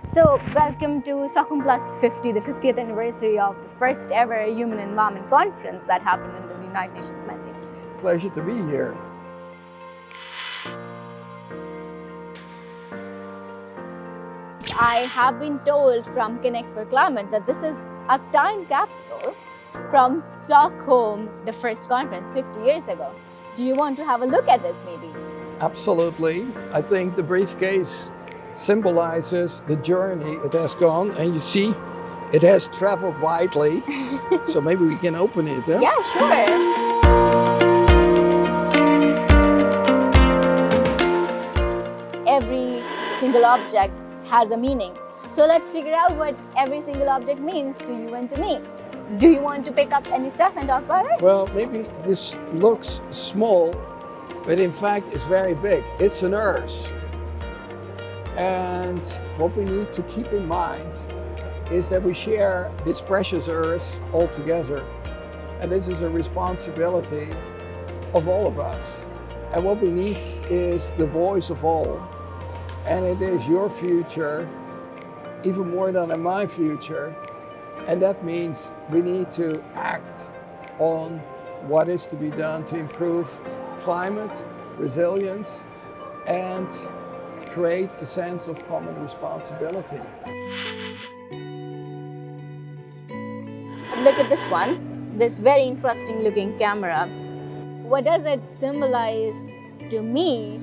So, welcome to Stockholm Plus 50, the 50th anniversary of the first ever Human Environment Conference that happened in the United Nations mandate. Pleasure to be here. I have been told from Connect for Climate that this is a time capsule from Stockholm, the first conference 50 years ago. Do you want to have a look at this maybe? Absolutely. I think the briefcase symbolizes the journey it has gone, and you see it has traveled widely. So maybe we can open it, huh? Yeah, sure. Every single object has a meaning. So let's figure out what every single object means to you and to me. Do you want to pick up any stuff and talk about it? Well, maybe this looks small, but in fact it's very big. It's an earth. And what we need to keep in mind is that we share this precious earth all together. And this is a responsibility of all of us. And what we need is the voice of all. And it is your future, even more than in my future. And that means we need to act on what is to be done to improve climate, resilience, and create a sense of common responsibility. Look at this one, this very interesting looking camera. What does it symbolize to me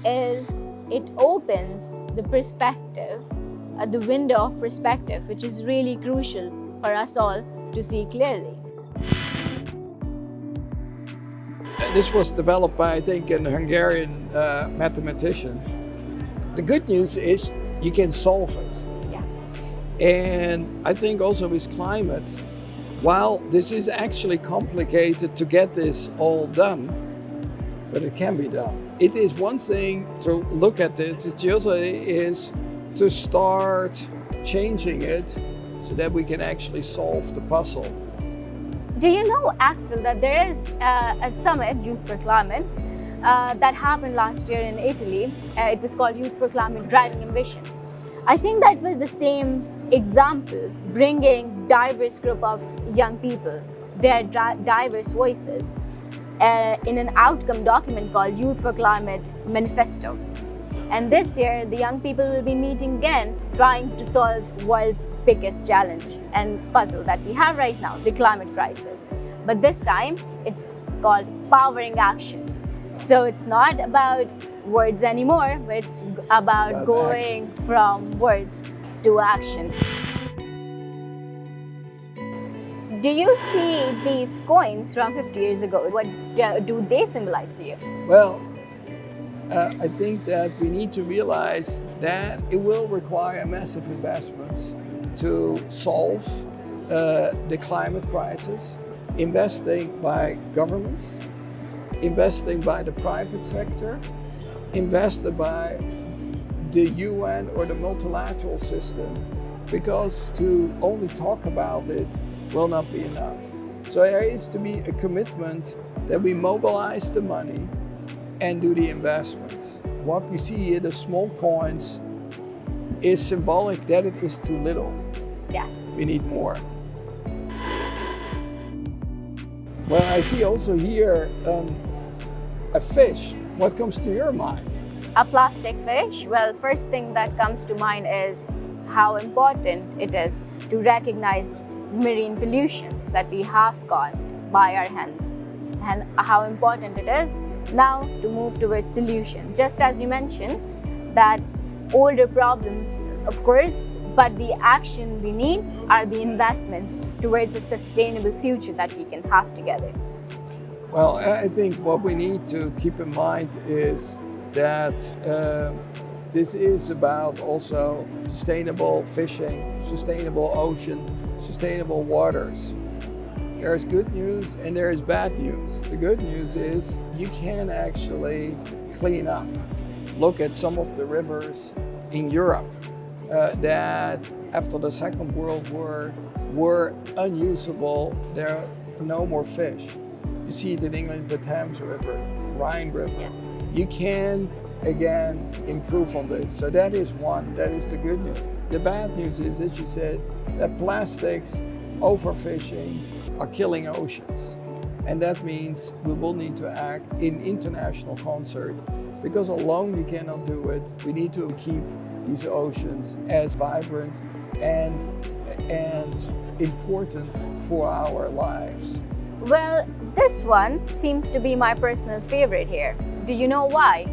is it opens the perspective, the window of perspective, which is really crucial for us all to see clearly. This was developed by, I think, a Hungarian mathematician. The good news is you can solve it. Yes. And I think also with climate, while this is actually complicated to get this all done, but it can be done. It is one thing to look at it, it also is to start changing it so that we can actually solve the puzzle. Do you know, Axel, that there is a summit, Youth for Climate, that happened last year in Italy. It was called Youth for Climate Driving Ambition. I think that was the same example, bringing diverse group of young people, their diverse voices, in an outcome document called Youth for Climate Manifesto. And this year, the young people will be meeting again, trying to solve world's biggest challenge and puzzle that we have right now, the climate crisis. But this time, it's called Powering Action. So it's not about words anymore, but it's about going from words to action. Do you see these coins from 50 years ago? What do they symbolize to you? Well, I think that we need to realize that it will require massive investments to solve the climate crisis, investing by governments, investing by the private sector, invested by the UN or the multilateral system, because to only talk about it will not be enough. So there is to be a commitment that we mobilize the money and do the investments. What we see here, the small coins, is symbolic that it is too little. Yes. We need more. Well, I see also here a fish. What comes to your mind? A plastic fish? Well, first thing that comes to mind is how important it is to recognize marine pollution that we have caused by our hands, and how important it is now to move towards solution. Just as you mentioned, that older problems, of course, but the action we need are the investments towards a sustainable future that we can have together. Well, I think what we need to keep in mind is that this is about also sustainable fishing, sustainable ocean, sustainable waters. There is good news and there is bad news. The good news is you can actually clean up. Look at some of the rivers in Europe that after the Second World War were unusable. There are no more fish. You see it in England, the Thames River, Rhine River. Yes. You can again improve on this. So that is one, that is the good news. The bad news is, as you said, that plastics, overfishing are killing oceans. And that means we will need to act in international concert, because alone we cannot do it. We need to keep these oceans as vibrant and important for our lives. Well, this one seems to be my personal favorite here. Do you know why?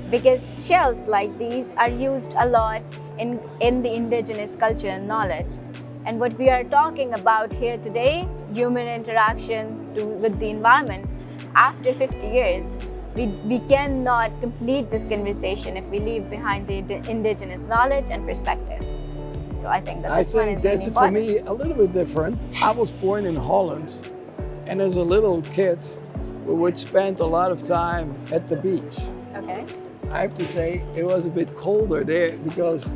Because shells like these are used a lot in the indigenous culture and knowledge. And what we are talking about here today, human interaction with the environment, after 50 years, we cannot complete this conversation if we leave behind the indigenous knowledge and perspective. So I think that this one is really that's important. For me a little bit different. I was born in Holland, and as a little kid, we would spend a lot of time at the beach. Okay. I have to say it was a bit colder there because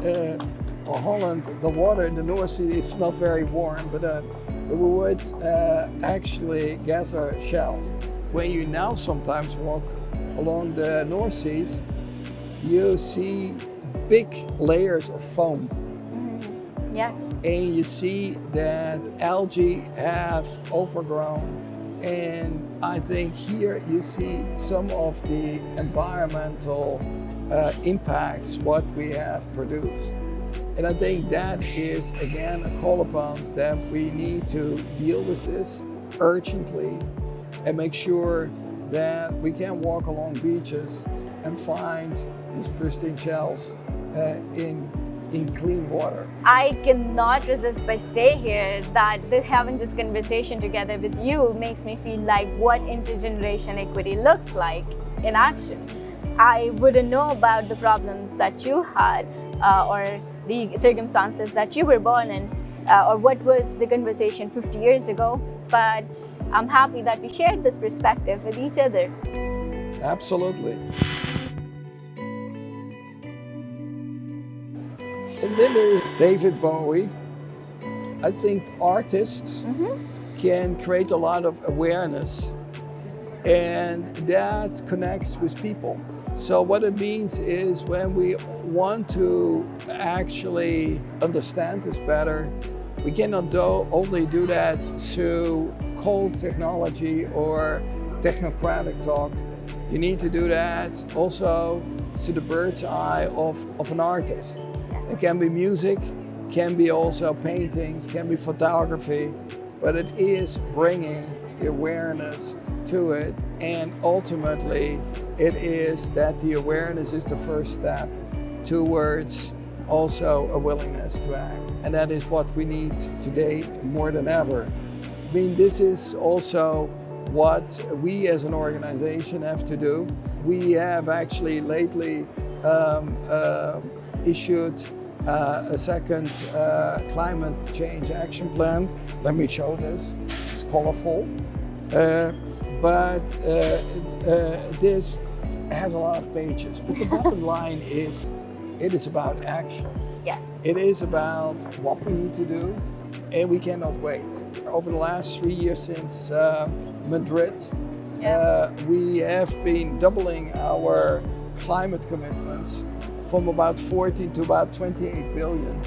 Holland, the water in the North Sea is not very warm, but we would actually gather shells. When you now sometimes walk along the North Seas, you see big layers of foam. Yes. And you see that algae have overgrown. And I think here you see some of the environmental impacts what we have produced. And I think that is again a call upon that we need to deal with this urgently and make sure that we can walk along beaches and find these pristine shells in clean water. I cannot resist but say here that having this conversation together with you makes me feel like what intergeneration equity looks like in action. I wouldn't know about the problems that you had or the circumstances that you were born in or what was the conversation 50 years ago, but I'm happy that we shared this perspective with each other. Absolutely. And then there's David Bowie. I think artists can create a lot of awareness, and that connects with people. So what it means is when we want to actually understand this better, we cannot only do that through cold technology or technocratic talk. You need to do that also through the bird's eye of an artist. Yes. It can be music, can be also paintings, can be photography, but it is bringing the awareness to it, and ultimately it is that the awareness is the first step towards also a willingness to act. And that is what we need today more than ever. I mean, this is also what we as an organization have to do. We have actually lately issued a second climate change action plan. Let me show this. It's colorful. But this has a lot of pages. But the bottom line is, it is about action. Yes. It is about what we need to do, and we cannot wait. Over the last 3 years since Madrid, we have been doubling our climate commitments from about 14 to about 28 billion.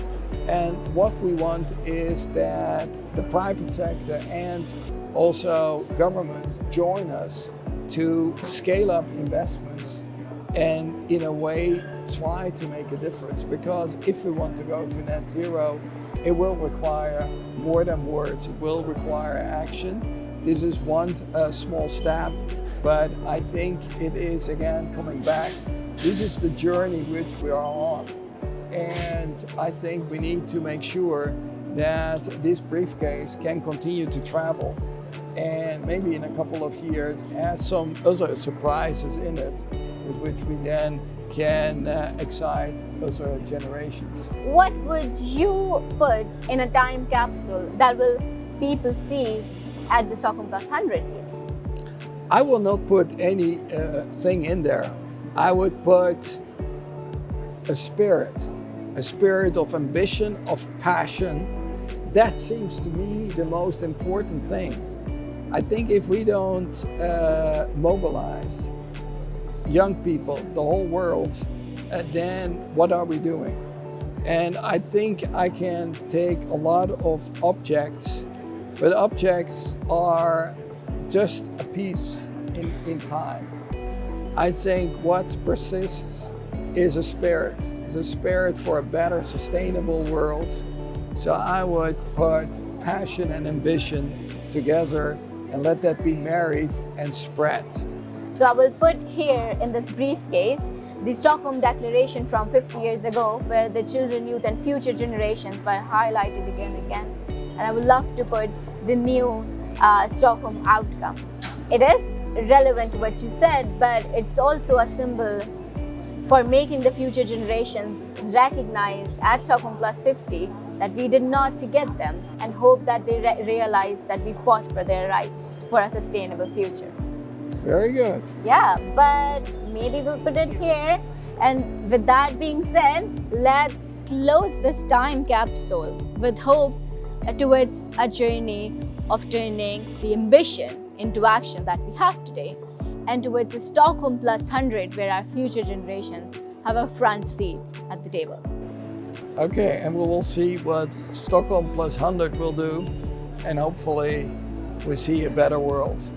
And what we want is that the private sector and also governments join us to scale up investments and in a way try to make a difference, because if we want to go to net zero, it will require more than words, it will require action. This is one small step, but I think it is again coming back. This is the journey which we are on, and I think we need to make sure that this briefcase can continue to travel, and maybe in a couple of years has some other surprises in it with which we then can excite other generations. What would you put in a time capsule that will people see at the Stockholm Plus 100 here? I will not put any thing in there. I would put a spirit of ambition, of passion. That seems to me the most important thing. I think if we don't mobilize young people, the whole world, then what are we doing? And I think I can take a lot of objects, but objects are just a piece in time. I think what persists is a spirit for a better, sustainable world. So I would put passion and ambition together and let that be married and spread. So I will put here in this briefcase the Stockholm Declaration from 50 years ago, where the children, youth and future generations were highlighted again and again. And I would love to put the new Stockholm outcome. It is relevant to what you said, but it's also a symbol for making the future generations recognize at Stockholm Plus 50 that we did not forget them, and hope that they realize that we fought for their rights for a sustainable future. Very good. Yeah, but maybe we'll put it here. And with that being said, let's close this time capsule with hope towards a journey of turning the ambition into action that we have today, and towards a Stockholm Plus 100 where our future generations have a front seat at the table. Okay, and we will see what Stockholm Plus 100 will do, and hopefully we see a better world.